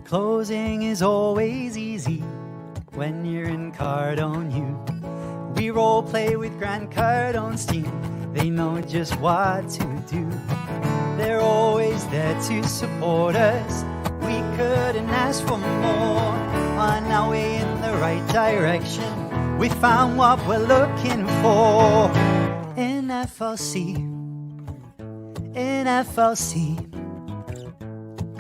Closing is always easy when you're in Cardone U. We role play with Grant Cardone's team. They know just what to do. They're always there to support us. We couldn't ask for more. On our way in the right direction, we found what we're looking for. In FLC, in FLC.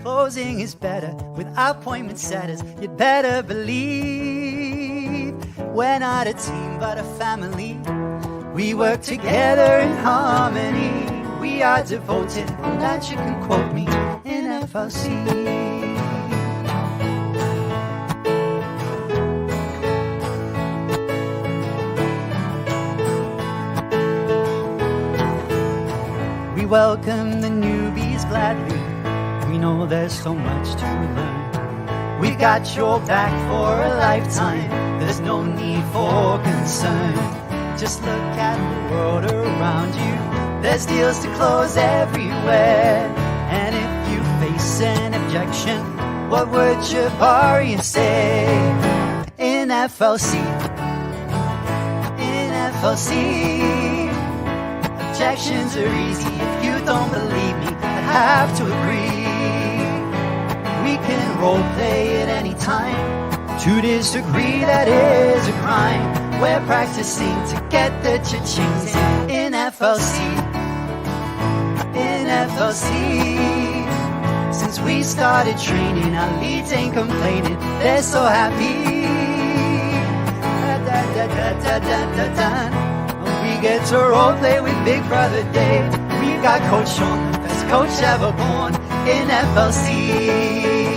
Closing is better with appointment setters. You'd better believe we're not a team but a family. We work together in harmony. We are devoted, on that you can quote me, in FLC. We welcome the newbies gladly. We know there's so much to learn. We got your back for a lifetime. There's no need for concern. Just look at the world around you. There's deals to close everywhere. And if you face an objection, what would Jabari say? In FLC, in FLC, objections are easy. If you don't believe me, I have to agree. We can role play at any time. To disagree, that is a crime. We're practicing to get the cha-chings in FLC, in FLC. Since we started training, our leads ain't complaining. They're so happy. We get to role play with Big Brother Dave. We've got Coach Sean, the best coach ever born, in FLC.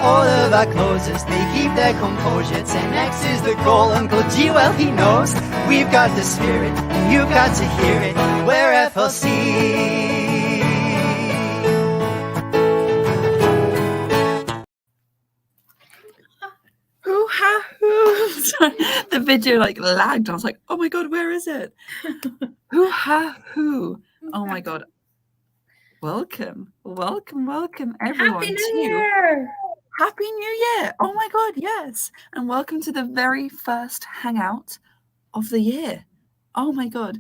All of our closers, they keep their composure. 10X is the goal, Uncle G, well he knows. We've got the spirit, and you've got to hear it. We're FLC. The video like lagged. I was like, oh my god, where is it? Who? Oh my god. Welcome everyone. Happy New Year! Happy New Year! Oh my god, yes. And welcome to the very first Hangout of the year. Oh my god.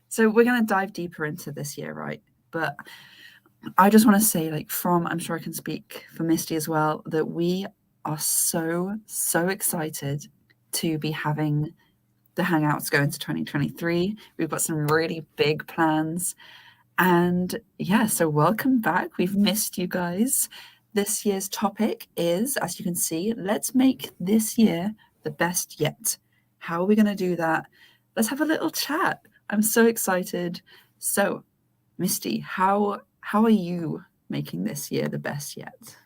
So we're going to dive deeper into this year, right? But I just want to say, I'm sure I can speak for Misty as well, that we are so excited to be having the Hangouts go into 2023. We've got some really big plans. And yeah, so welcome back. We've missed you guys. This year's topic is, as you can see, let's make this year the best yet. How are we going to do that? Let's have a little chat. I'm so excited. So, Misty, how are you making this year the best yet?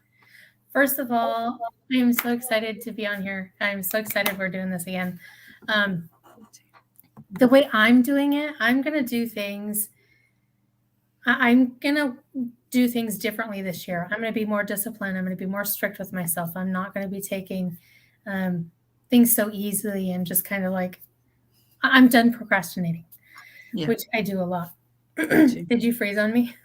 First of all, I'm so excited to be on here. I'm so excited we're doing this again. The way I'm doing it, I'm going to do things differently this year. I'm going to be more disciplined. I'm going to be more strict with myself. I'm not going to be taking things so easily and just kind of like, I'm done procrastinating, which I do a lot. Did you freeze on me?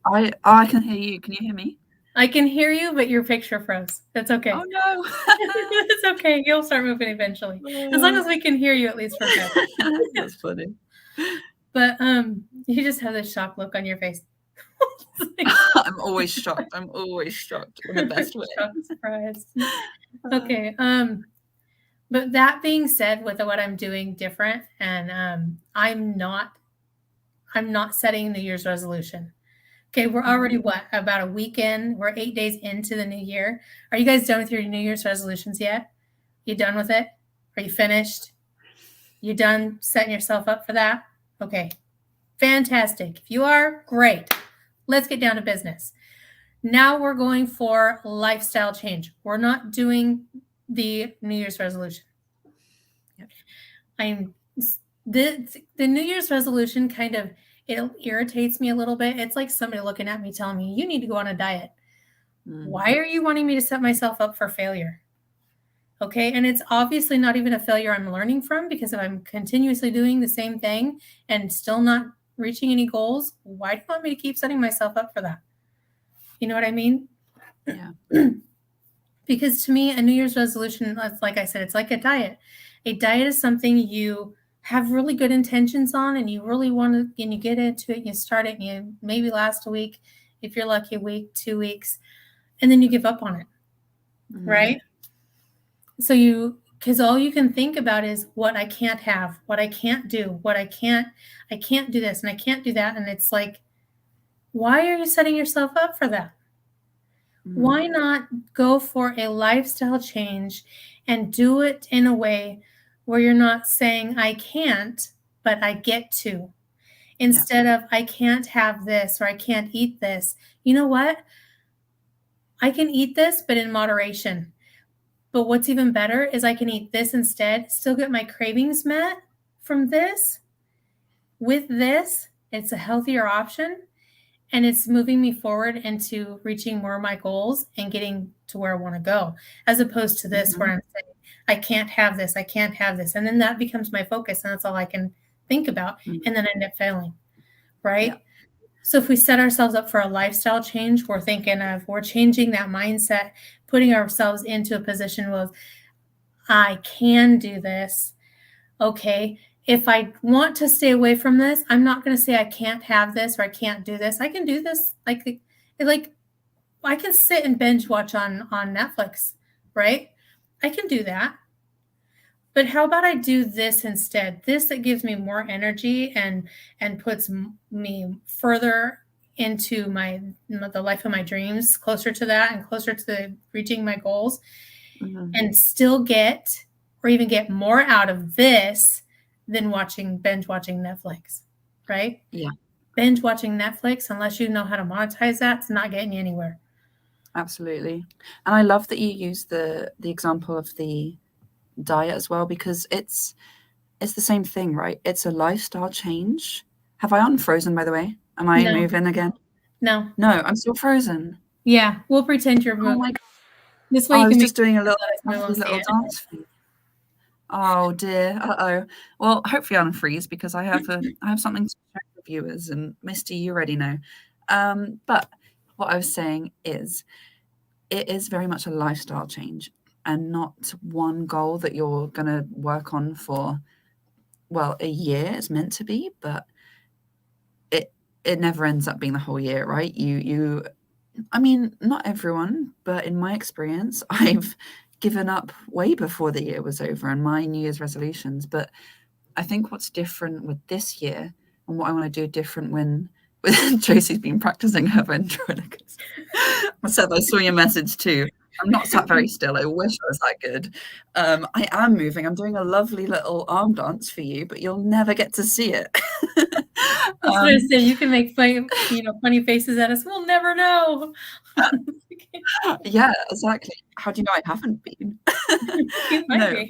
I can hear you. Can you hear me? I can hear you, but your picture froze. That's okay. Oh no. It's okay. You'll start moving eventually. As long as we can hear you at least for a bit. That's funny. But you just have this shocked look on your face. I'm always shocked. In the best way. Surprised. Okay. But that being said, with what I'm doing different, and I'm not setting New Year's resolution. Okay, we're already about a weekend. We're 8 days into the new year. Are you guys done with your New Year's resolutions yet? You done with it? Are you finished? You done setting yourself up for that? Okay, fantastic. If you are, great. Let's get down to business. Now we're going for lifestyle change. We're not doing the New Year's resolution. The New Year's resolution kind of, it irritates me a little bit. It's like somebody looking at me telling me, you need to go on a diet. Why are you wanting me to set myself up for failure? Okay. And it's obviously not even a failure I'm learning from, because if I'm continuously doing the same thing and still not reaching any goals, why do you want me to keep setting myself up for that? You know what I mean? Yeah. Because to me, a New Year's resolution, like I said, it's like a diet. A diet is something you have really good intentions on, and you really want to, and you get into it, and you start it, and you maybe last a week, if you're lucky, a week, 2 weeks, and then you give up on it, right? So because all you can think about is what I can't have, what I can't do, I can't do this, and I can't do that. And it's like, why are you setting yourself up for that? Why not go for a lifestyle change and do it in a way where you're not saying, I can't, but I get to, instead of, I can't have this or I can't eat this. You know what? I can eat this, but in moderation. But what's even better is I can eat this instead, still get my cravings met from this. With this, it's a healthier option, and it's moving me forward into reaching more of my goals and getting to where I want to go, as opposed to this where I'm saying, I can't have this, I can't have this. And then that becomes my focus, and that's all I can think about. And then I end up failing, right? Yeah. So if we set ourselves up for a lifestyle change, we're changing that mindset, putting ourselves into a position where I can do this. Okay, if I want to stay away from this, I'm not going to say I can't have this or I can't do this. I can do this. Like I can sit and binge watch on Netflix, right? I can do that. But how about I do this instead? This that gives me more energy and puts me further into the life of my dreams, closer to that and closer to reaching my goals, and still get or even get more out of this than binge watching Netflix, right? Yeah. Binge watching Netflix, unless you know how to monetize that, it's not getting you anywhere. Absolutely. And I love that you use the example of the diet as well, because it's the same thing, right? It's a lifestyle change. Have I unfrozen, by the way? Am I moving again? No, I'm still frozen. Yeah, we'll pretend you're moving. Oh my God. This way I was just doing a little dance for you. Oh dear. Well, hopefully I'll unfreeze, because I have something to share with viewers, and Misty, you already know. But what I was saying is, it is very much a lifestyle change, and not one goal that you're going to work on for, well, a year. It's meant to be, but it never ends up being the whole year, right? I mean, not everyone, but in my experience, I've given up way before the year was over and my New Year's resolutions. But I think what's different with this year, and what I want to do different when Josie's been practicing her ventriloquist. I said I saw your message too. I'm not sat very still. I wish I was that good. I am moving. I'm doing a lovely little arm dance for you, but you'll never get to see it. That's what I say. You can make funny faces at us. We'll never know. Yeah, exactly. How do you know I haven't been? No.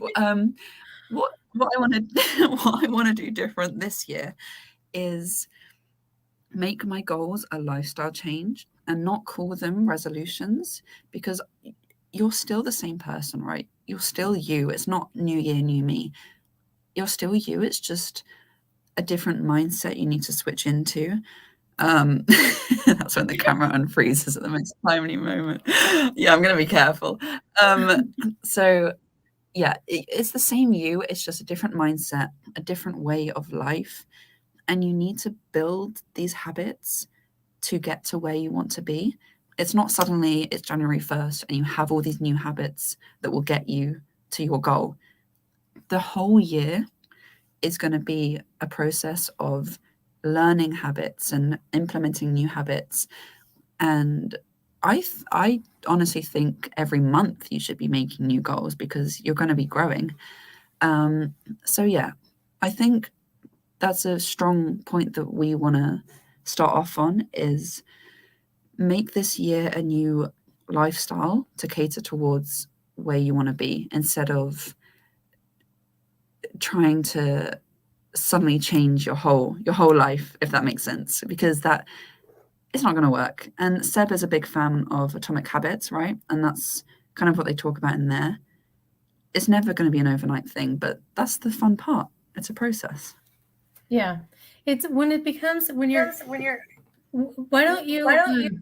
What I want to do different this year is make my goals a lifestyle change and not call them resolutions, because you're still the same person, right? You're still you. It's not new year, new me. You're still you. It's just a different mindset you need to switch into. That's when the camera unfreezes at the most timely moment. Yeah, I'm going to be careful. So yeah, it's the same you. It's just a different mindset, a different way of life. And you need to build these habits to get to where you want to be. It's not suddenly it's January 1st and you have all these new habits that will get you to your goal. The whole year is going to be a process of learning habits and implementing new habits. And I honestly think every month you should be making new goals, because you're going to be growing. So yeah, I think that's a strong point that we want to start off on, is make this year a new lifestyle to cater towards where you want to be, instead of trying to suddenly change your whole life, if that makes sense, because that it's not going to work. And Seb is a big fan of Atomic Habits, right? And that's kind of what they talk about in there. It's never going to be an overnight thing, but that's the fun part. It's a process. Yeah, it's when you're. Why don't you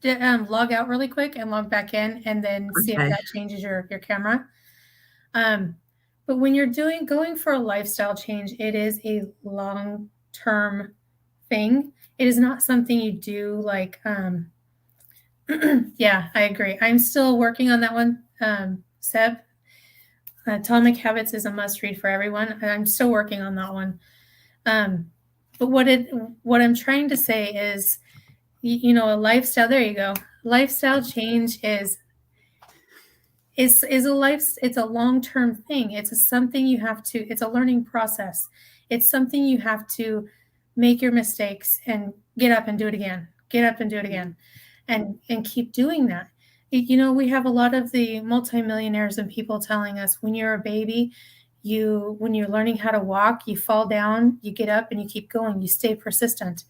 log out really quick and log back in, and then see if Okay. that changes your camera. But when you're going for a lifestyle change, it is a long-term thing. It is not something you do like, yeah, I agree. I'm still working on that one, Seb. Atomic Habits is a must read for everyone, and I'm still working on that one. But what I'm trying to say is, you know, a lifestyle. There you go. Lifestyle change is a life. It's a long-term thing. It's something you have to. It's a learning process. It's something you have to make your mistakes and get up and do it again. Get up and do it again, and keep doing that. You know, we have a lot of the multimillionaires and people telling us when you're a baby, when you're learning how to walk, you fall down, you get up and you keep going, you stay persistent.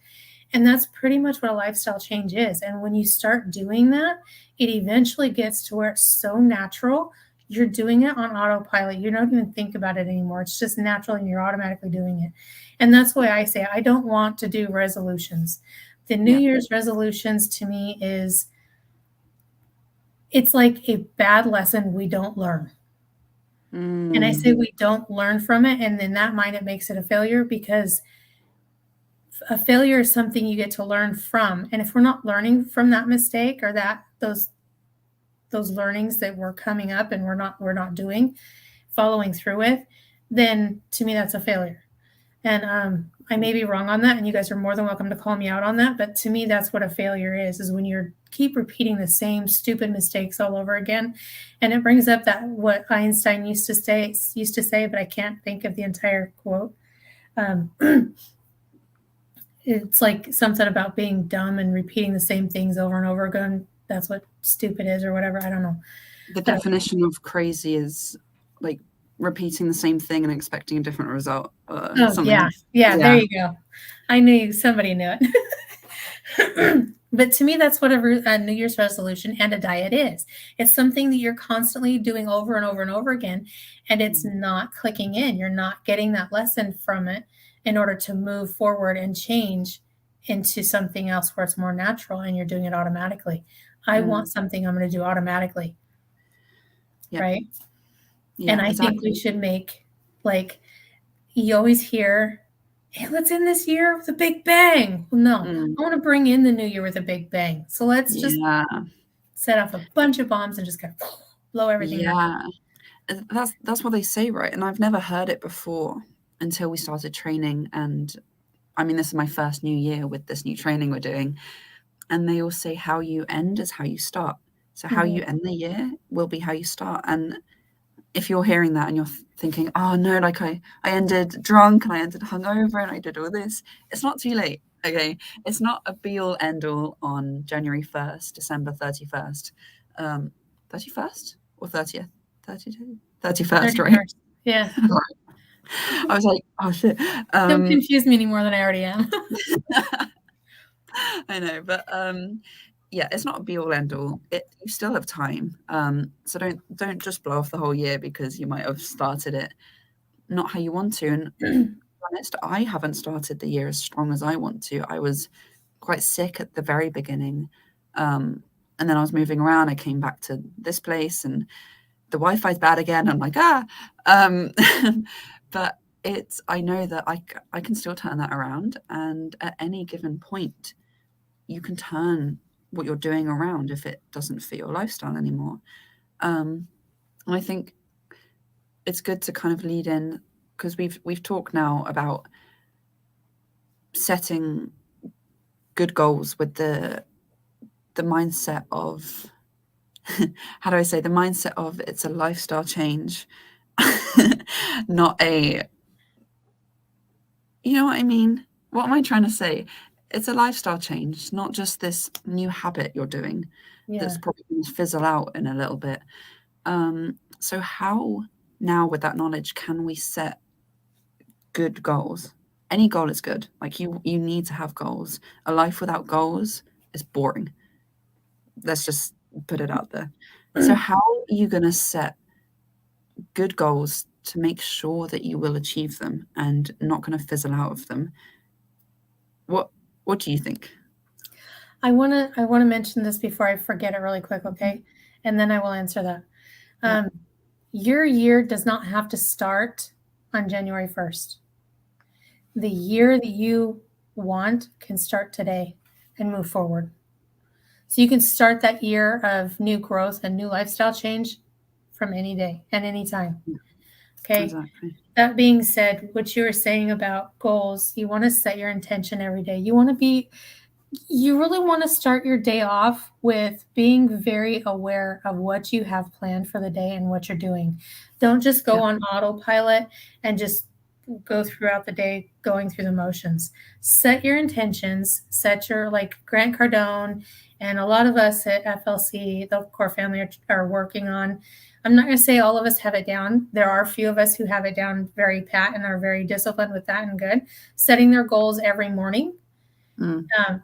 And that's pretty much what a lifestyle change is. And when you start doing that, it eventually gets to where it's so natural. You're doing it on autopilot. You don't even think about it anymore. It's just natural and you're automatically doing it. And that's why I say I don't want to do resolutions. The New Year's resolutions to me it's like a bad lesson we don't learn. And I say we don't learn from it. And in that mind, it makes it a failure, because a failure is something you get to learn from. And if we're not learning from that mistake or those learnings that were coming up and we're not following through with, then to me, that's a failure. And I may be wrong on that, and you guys are more than welcome to call me out on that. But to me, that's what a failure is when you keep repeating the same stupid mistakes all over again. And it brings up that what Einstein used to say, but I can't think of the entire quote. It's like something about being dumb and repeating the same things over and over again. That's what stupid is, or whatever. I don't know. The definition of crazy is like repeating the same thing and expecting a different result. Yeah, there you go. I knew somebody knew it. But to me, that's what a New Year's resolution and a diet is. It's something that you're constantly doing over and over and over again, and it's not clicking in. You're not getting that lesson from it in order to move forward and change into something else where it's more natural and you're doing it automatically. I want something I'm going to do automatically. Right? Yeah, and I think we should make, like, you always hear, hey, let's end this year with a big bang. Well, no, I want to bring in the new year with a big bang. So let's just set off a bunch of bombs and just kind of blow everything up. That's what they say, right? And I've never heard it before until we started training. And I mean, this is my first new year with this new training we're doing. And they all say how you end is how you start. So how you end the year will be how you start. And if you're hearing that and you're thinking, oh no, like I ended drunk and I ended hungover and I did all this, it's not too late. Okay. It's not a be all end all on January 1st, December 31st. 31st or 30th? 31st, right? Yeah. I was like, oh shit. Don't confuse me any more than I already am. I know, but yeah, it's not a be all end all. You still have time. So don't just blow off the whole year because you might have started it not how you want to. And to be honest, I haven't started the year as strong as I want to. I was quite sick at the very beginning. And then I was moving around. I came back to this place and the Wi-Fi's bad again. I'm like, but I know that I can still turn that around. And at any given point, you can turn what you're doing around if it doesn't fit your lifestyle anymore. And I think it's good to kind of lead in, because we've talked now about setting good goals with the mindset of how do I say, the mindset of it's a lifestyle change, not a, you know what I mean? What am I trying to say? It's a lifestyle change, not just this new habit you're doing that's probably going to fizzle out in a little bit. So how now with that knowledge can we set good goals? Any goal is good. Like you need to have goals. A life without goals is boring. Let's just put it out there. So how are you going to set good goals to make sure that you will achieve them and not going to fizzle out of them? What do you think? I want to mention this before I forget it really quick, okay? And then I will answer that. Yeah. Your year does not have to start on January 1st. The year that you want can start today and move forward. So you can start that year of new growth and new lifestyle change from any day and any time. Okay. Exactly. That being said, what you were saying about goals, you want to set your intention every day. You really want to start your day off with being very aware of what you have planned for the day and what you're doing. Don't just go on autopilot and just go throughout the day going through the motions. Set your intentions, set your, like Grant Cardone and a lot of us at FLC, the core family, are working on. I'm not going to say all of us have it down. There are a few of us who have it down very pat and are very disciplined with that and good. Setting their goals every morning,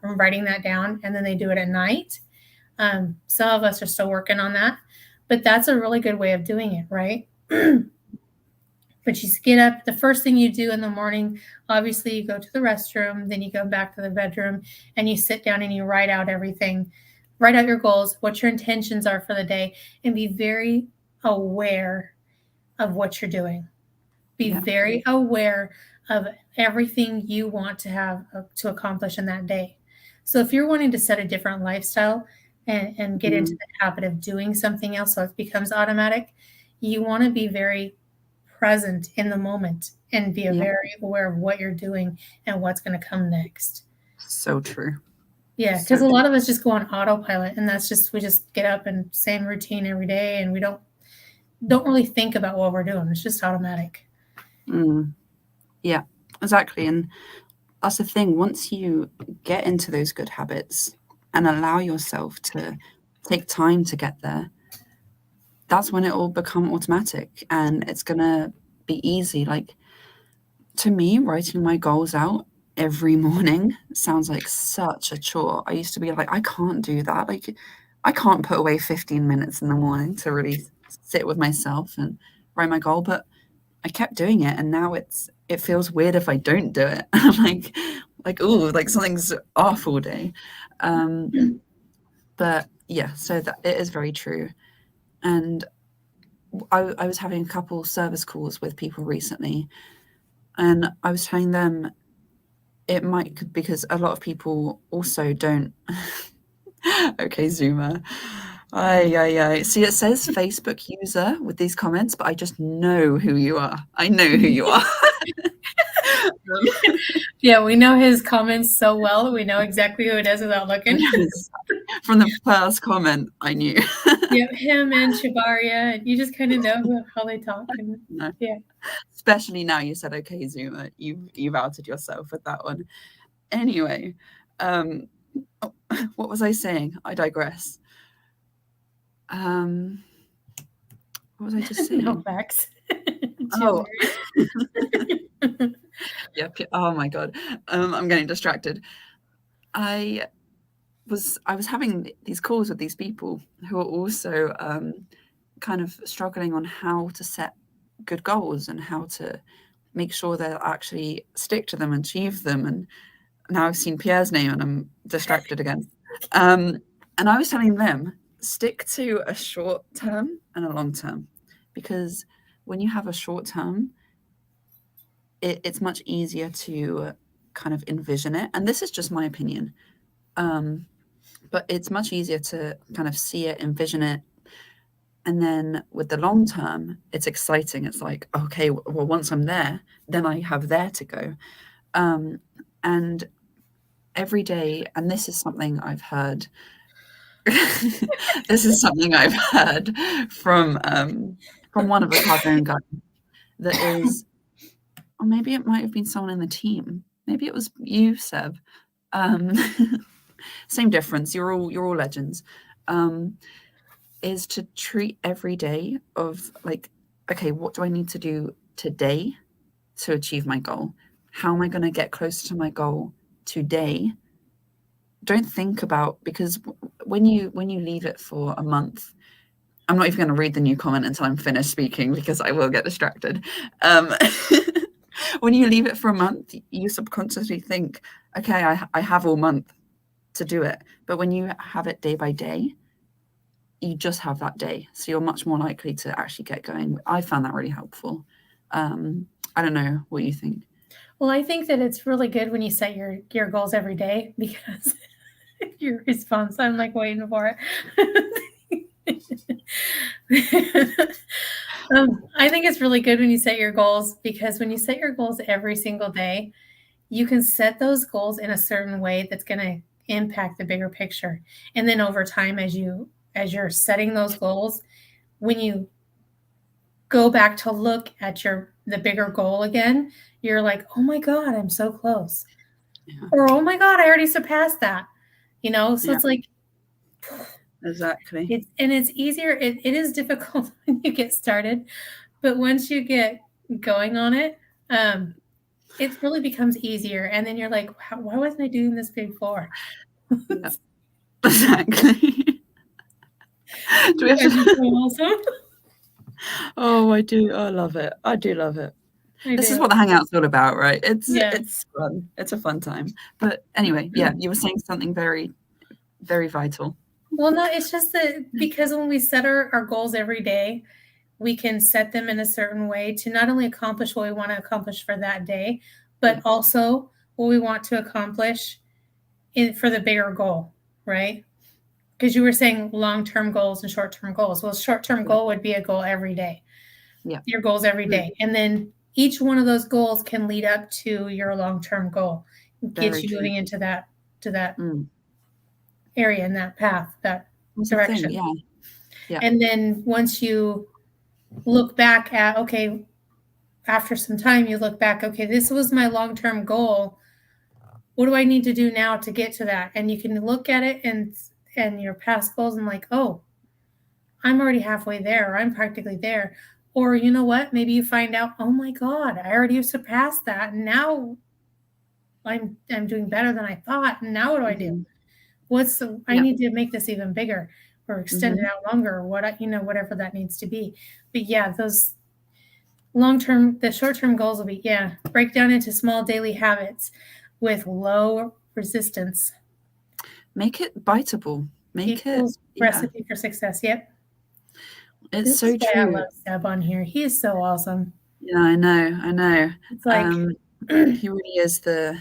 writing that down, and then they do it at night. Some of us are still working on that, but that's a really good way of doing it, right? But you get up, the first thing you do in the morning, obviously you go to the restroom, then you go back to the bedroom and you sit down and you write out everything, write out your goals, what your intentions are for the day, and be very aware of what you're doing. Be very aware of everything you want to have to accomplish in that day. So if you're wanting to set a different lifestyle and get into the habit of doing something else so it becomes automatic, you want to be very present in the moment and be very aware of what you're doing and what's going to come next. So true. Yeah, because a lot of us just go on autopilot, and that's just, we just get up and same routine every day, and we don't really think about what we're doing. It's just automatic. Yeah, exactly. And that's the thing. Once you get into those good habits and allow yourself to take time to get there, that's when it will become automatic and it's going to be easy. Like, to me, writing my goals out every morning sounds like such a chore. I used to be like, I can't do that. Like, I can't put away 15 minutes in the morning to really sit with myself and write my goal. But I kept doing it, and now it feels weird if I don't do it. I'm like, ooh, like something's off all day. But yeah, so that it is very true. And I was having a couple service calls with people recently, and I was telling them it might, because a lot of people also don't. Okay, Zoomer. See, it says Facebook user with these comments, but I just know who you are. I know who you are. Yeah, we know his comments so well. We know exactly who it is without looking. From the first comment, I knew. Yeah, him and Shabaria, and you just kind of know how they talk. And, no. Yeah. Especially now you said, okay, Zoomer, you've outed yourself with that one. Anyway, what was I saying? I digress. What was I just saying? No facts. Oh. Yep. Oh my God. I'm getting distracted. I was having these calls with these people who are also kind of struggling on how to set good goals and how to make sure they'll actually stick to them and achieve them. And now I've seen Pierre's name and I'm distracted again. And I was telling them, stick to a short term and a long term, because when you have a short term, it's much easier to kind of envision it. And this is just my opinion. But it's much easier to kind of see it, envision it. And then with the long term, it's exciting. It's like, okay, well, once I'm there, then I have there to go. And every day, and this is something I've heard, from one of the Cardone guys, that is, or maybe it might have been someone in the team. Maybe it was you, Seb. Same difference. You're all legends. Is to treat every day of like, okay, what do I need to do today to achieve my goal? How am I going to get closer to my goal today? Don't think about, because when you leave it for a month, I'm not even going to read the new comment until I'm finished speaking because I will get distracted. When you leave it for a month, you subconsciously think, okay, I have all month. to do it. But when you have it day by day, you just have that day. So you're much more likely to actually get going. I found that really helpful. I don't know what you think. Well, I think that it's really good when you set your goals every day, because your response, I'm like waiting for it. I think it's really good when you set your goals, because when you set your goals every single day, you can set those goals in a certain way that's going to impact the bigger picture. And then over time, as you're setting those goals, when you go back to look at the bigger goal again, you're like, oh my God, I'm so close. Yeah. Or, oh my God, I already surpassed that. So Yeah. it's like, exactly. It's easier. It is difficult when you get started, but once you get going on it, it really becomes easier. And then you're like, why wasn't I doing this before? Yeah. Exactly. Do we have to... so awesome. Oh, I do. I love it. I do love it. This is what the Hangout's all about, right? It's fun. It's a fun time. But anyway, yeah, you were saying something very, very vital. Well, no, it's just that because when we set our goals every day, we can set them in a certain way to not only accomplish what we want to accomplish for that day, but also what we want to accomplish for the bigger goal, right? Because you were saying long-term goals and short-term goals. Well, short-term goal would be a goal every day. Yeah. Your goals every day. And then each one of those goals can lead up to your long-term goal, get you moving into that area, in that path, that direction. Yeah. And then once you look back at, okay, after some time, you look back, okay, this was my long-term goal. What do I need to do now to get to that? And you can look at it and your past goals and like, oh, I'm already halfway there, or I'm practically there. Or you know what? Maybe you find out, oh my God, I already surpassed that. And now I'm doing better than I thought. And now what do I do? I need to make this even bigger, or extend it out longer, or whatever that needs to be. But yeah, those the short-term goals will be, break down into small daily habits with low resistance. Make it biteable. Make it recipe for success. Yep. It's so true. I love Seb on here. He is so awesome. Yeah, I know. It's like he really is the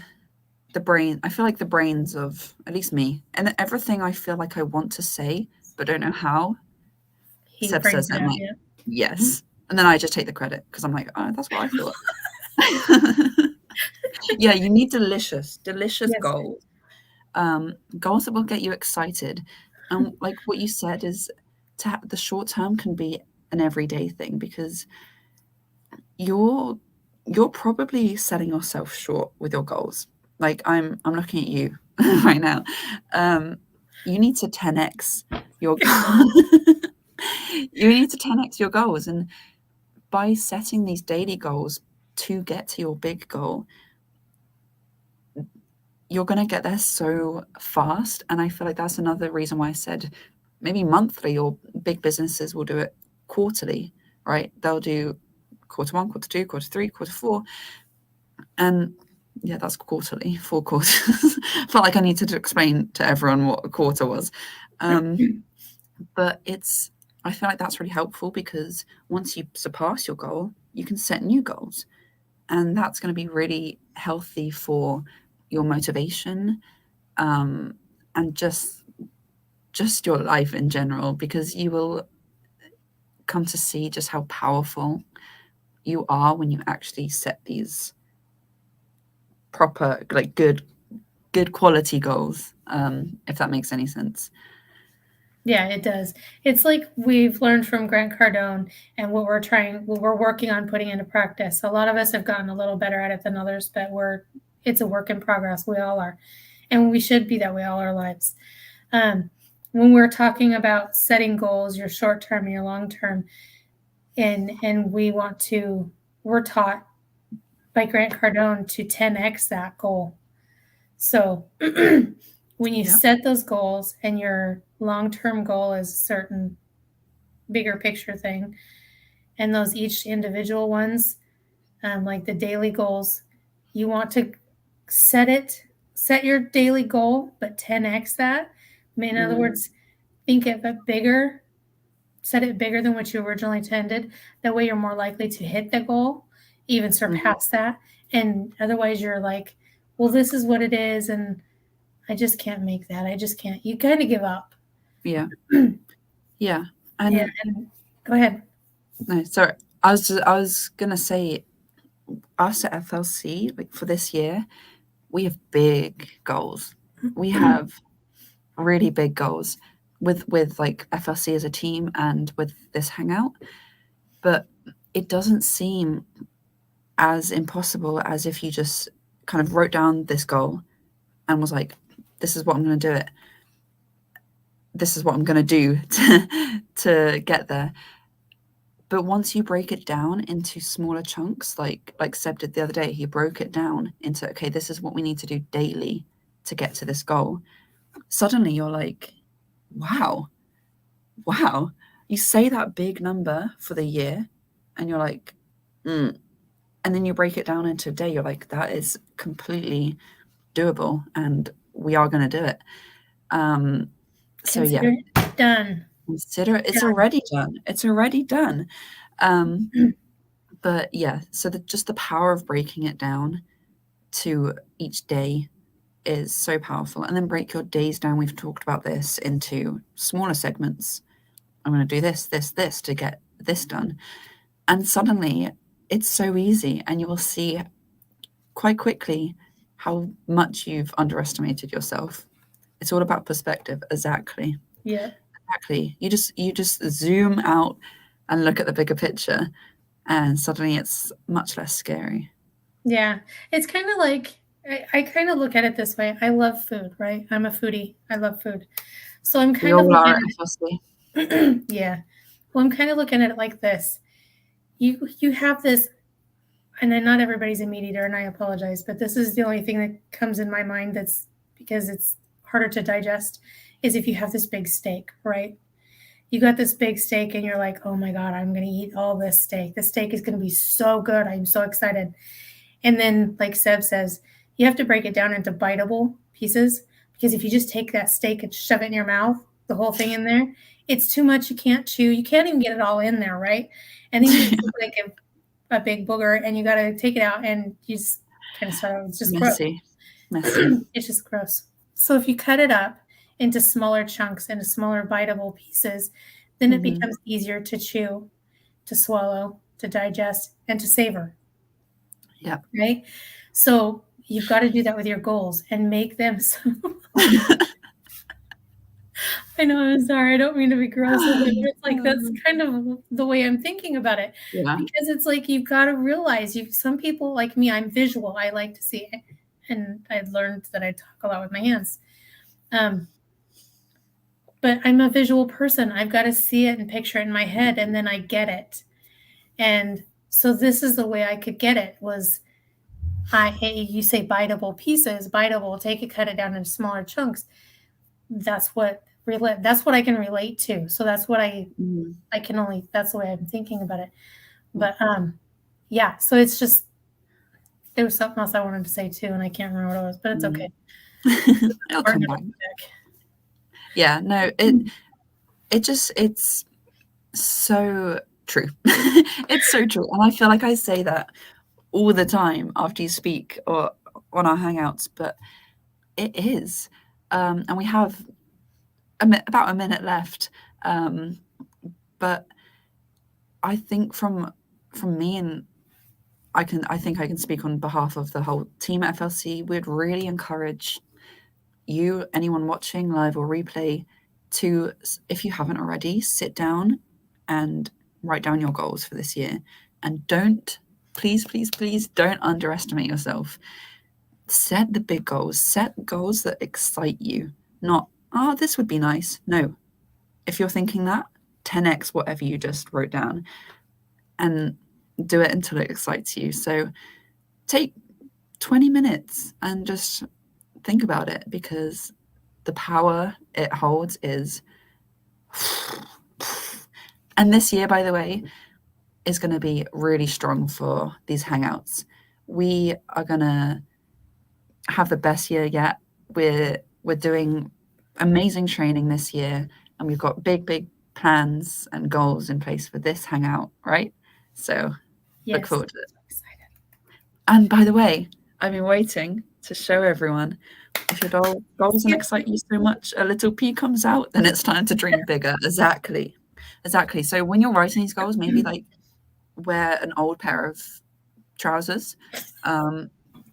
brain. I feel like the brains of at least me, and everything I feel like I want to say but don't know how. Seb says that, I'm like, yes, and then I just take the credit because I'm like, oh, that's what I feel. Yeah, you need delicious goals. Goals that will get you excited, and like what you said is, the short term can be an everyday thing, because you're probably selling yourself short with your goals. Like I'm looking at you right now. You need to 10x your you need to 10x your goals, and by setting these daily goals to get to your big goal, you're going to get there so fast. And I feel like that's another reason why I said maybe monthly, or big businesses will do it quarterly, right? They'll do quarter 1, quarter 2, quarter 3, quarter 4. And yeah, that's quarterly, 4 quarters. Felt like I needed to explain to everyone what a quarter was. But I feel like that's really helpful, because once you surpass your goal, you can set new goals. And that's going to be really healthy for your motivation, and just your life in general, because you will come to see just how powerful you are when you actually set these proper, like good quality goals, if that makes any sense. Yeah, it does. It's like we've learned from Grant Cardone, and what we're working on putting into practice. A lot of us have gotten a little better at it than others, but it's a work in progress. We all are. And we should be that way all our lives. When we're talking about setting goals, your short term and your long term, and we're taught by Grant Cardone to 10x that goal. So when you set those goals, and your long-term goal is a certain bigger picture thing, and those each individual ones, like the daily goals, you want to set it set your daily goal, but 10x that. In other words, think of it bigger, set it bigger than what you originally intended. That way you're more likely to hit the goal, even surpass that. And otherwise you're like, well, this is what it is, and I just can't make that. I just can't. You kind of give up. Yeah. Yeah. And, yeah, and go ahead. No, sorry. I was gonna say, us at FLC, like for this year, we have big goals. We have really big goals with like FLC as a team and with this hangout, but it doesn't seem as impossible as if you just kind of wrote down this goal and was like, this is what I'm going to do it. This is what I'm going to do to get there. But once you break it down into smaller chunks, like Seb did the other day, he broke it down into, okay, this is what we need to do daily to get to this goal. Suddenly you're like, wow. You say that big number for the year and you're like, and then you break it down into a day. You're like, that is completely doable and we are going to do it. So Consider it done. Consider it. It's already done. It's already done. But yeah, so just the power of breaking it down to each day is so powerful. And then break your days down. We've talked about this into smaller segments. I'm going to do this to get this done. And suddenly it's so easy, and you will see quite quickly how much you've underestimated yourself. It's all about perspective. Exactly. Yeah. Exactly. You just zoom out and look at the bigger picture, and suddenly it's much less scary. Yeah. It's kind of like, I kind of look at it this way. I love food, right? I'm a foodie. I love food. So I'm kind of looking at it, yeah. Well, I'm kind of looking at it like this. You have this, and then not everybody's a meat eater, and I apologize, but this is the only thing that comes in my mind that's because it's harder to digest, is if you have this big steak, right? You got this big steak and you're like, oh my God, I'm going to eat all this steak. The steak is going to be so good. I'm so excited. And then, like Seb says, you have to break it down into biteable pieces, because if you just take that steak and shove it in your mouth, the whole thing in there, it's too much. You can't chew. You can't even get it all in there, right? And then you just look like a big booger, and you got to take it out, and you just kind of start. It's just messy. It's just gross. So if you cut it up into smaller chunks, into smaller biteable pieces, then it becomes easier to chew, to swallow, to digest, and to savor. Yeah. Right? So you've got to do that with your goals and make them so I know, I'm sorry. I don't mean to be gross with it, but it's like that's kind of the way I'm thinking about it. Yeah. Because it's like you've got to realize some people like me, I'm visual. I like to see it. And I've learned that I talk a lot with my hands. But I'm a visual person. I've got to see it and picture it in my head, and then I get it. And so this is the way I could get it was you say biteable pieces, biteable, take it, cut it down into smaller chunks. That's what I can relate to. So that's what that's the way I'm thinking about it. But yeah, so it's just, there was something else I wanted to say too, and I can't remember what it was, but it's okay. It'll come back. Yeah, no, it's so true. It's so true. And I feel like I say that all the time after you speak or on our hangouts, but it is. And we have about a minute left. But I think from me, and I think I can speak on behalf of the whole team at FLC, we'd really encourage you, anyone watching live or replay, to, if you haven't already, sit down and write down your goals for this year. And please don't underestimate yourself. Set the big goals. Set goals that excite you. Not, this would be nice. No. If you're thinking that, 10x whatever you just wrote down and do it until it excites you. So take 20 minutes and just think about it, because the power it holds is, and this year, by the way, is going to be really strong for these hangouts. We are going to have the best year yet. We're doing amazing training this year, and we've got big plans and goals in place for this hangout, right? So look forward to it. Excited. And by the way, I've been waiting to show everyone. If your goal doesn't excite you so much, a little P comes out, then it's time to dream bigger. Exactly. So when you're writing these goals, maybe like wear an old pair of trousers,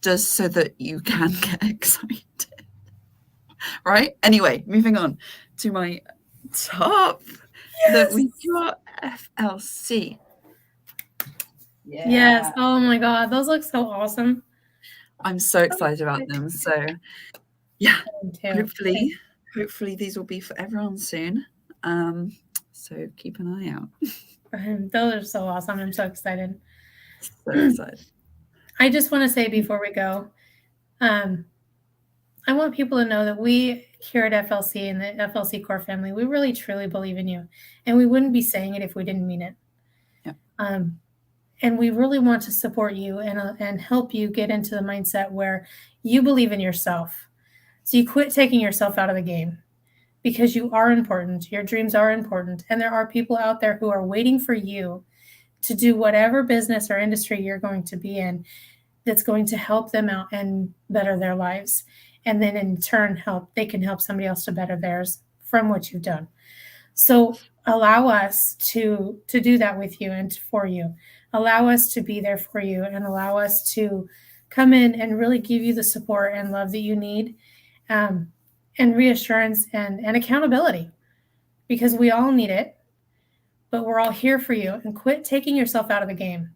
just so that you can get excited. Right? Anyway, moving on to my top that we got FLC. Yeah. Yes. Oh my God. Those look so awesome. I'm so excited about them. So yeah, hopefully these will be for everyone soon. So keep an eye out. Those are so awesome. I'm so excited. So excited. I just want to say before we go, I want people to know that we here at FLC and the FLC core family, we really truly believe in you, and we wouldn't be saying it if we didn't mean it. Yeah. And we really want to support you and help you get into the mindset where you believe in yourself. So you quit taking yourself out of the game, because you are important. Your dreams are important. And there are people out there who are waiting for you to do whatever business or industry you're going to be in that's going to help them out and better their lives. And then in turn, they can help somebody else to better theirs from what you've done. So allow us to do that with you and for you. Allow us to be there for you, and allow us to come in and really give you the support and love that you need, and reassurance and accountability, because we all need it, but we're all here for you. And quit taking yourself out of the game.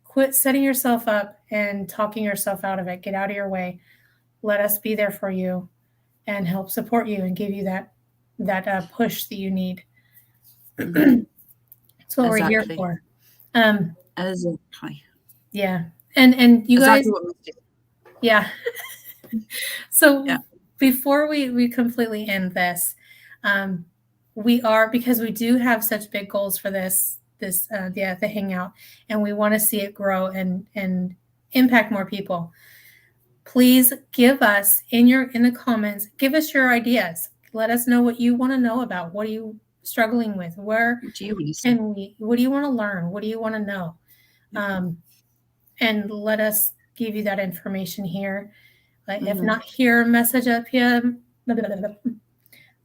Quit setting yourself up and talking yourself out of it. Get out of your way. Let us be there for you and help support you and give you that push that you need. That's what we're here for. Exactly. Yeah. And you guys. Yeah. So before we completely end this, because we do have such big goals for the Hangout, and we want to see it grow and impact more people. Please give us in the comments, give us your ideas. Let us know what you want to know about. What are you struggling with? What do you want to learn? What do you want to know? And let us give you that information here. If not here, message up here,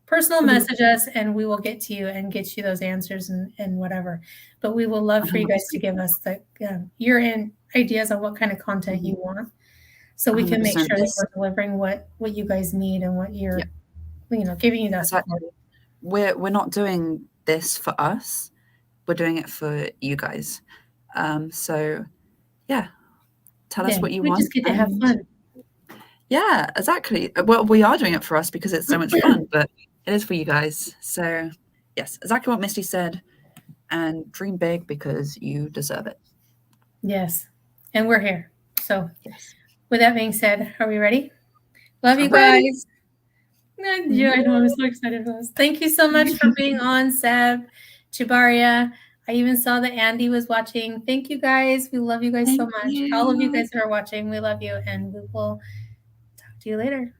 personal message us, and we will get to you and get you those answers and whatever. But we will love for you guys to give us your ideas on what kind of content you want, so we can make sure that we're delivering what you guys need and what you're, giving you that support. We're not doing this for us. We're doing it for you guys. So yeah, tell us what you want. We just get to have fun. Yeah, exactly. Well, we are doing it for us because it's so much fun, but it is for you guys. So yes, exactly what Misty said. And dream big, because you deserve it. Yes. And we're here. So with that being said, are we ready? Love you guys. Yeah, I know. I'm so excited for this. Thank you so much for being on, Seb, Chibaria. I even saw that Andy was watching. Thank you guys. We love you guys so much. All of you guys that are watching, we love you, and we will talk to you later.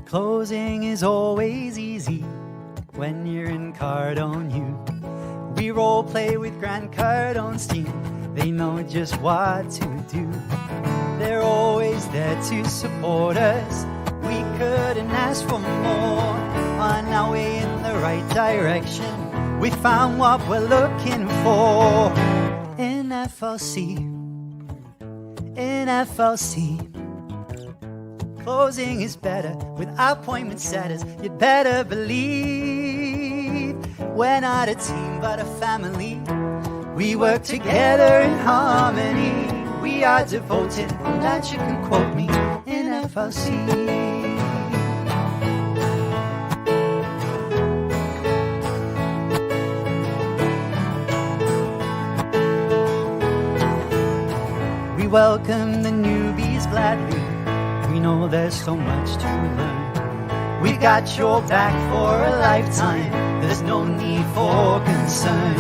Closing is always easy when you're in Cardone U. We role play with Grant Cardone's team. They know just what to do. They're always there to support us. We couldn't ask for more. On our way in the right direction, we found what we're looking for. In FLC, closing is better with appointment setters. You'd better believe we're not a team but a family. We work together in harmony. We are devoted, on that you can quote me. In FLC, we welcome the newbies gladly. We know there's so much to learn. We got your back for a lifetime. There's no need for concern.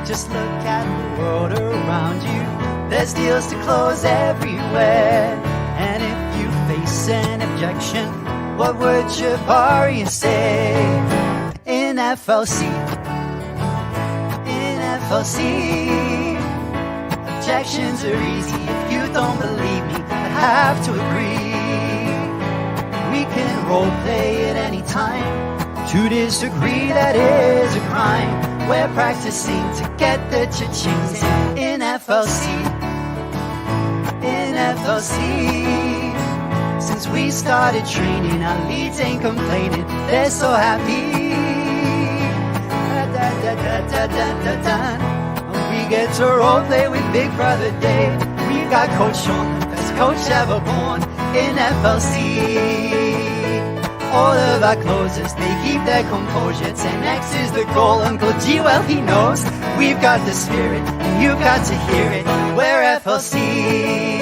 Just look at the world around you. There's deals to close everywhere. And if you face an objection, what would Jabari say? In FLC, in FLC, objections are easy. If you don't believe me, I have to agree. We can role play at any time. To disagree, that is a crime. We're practicing to get the cha-chings in FLC, in FLC. Since we started training, our leads ain't complaining. They're so happy. We get to role play with Big Brother Dave. We got Coach Sean, the best coach ever born in FLC. All of our closers, they keep their composure. 10x is the goal, Uncle G, well he knows. We've got the spirit, and you've got to hear it. We're FLC.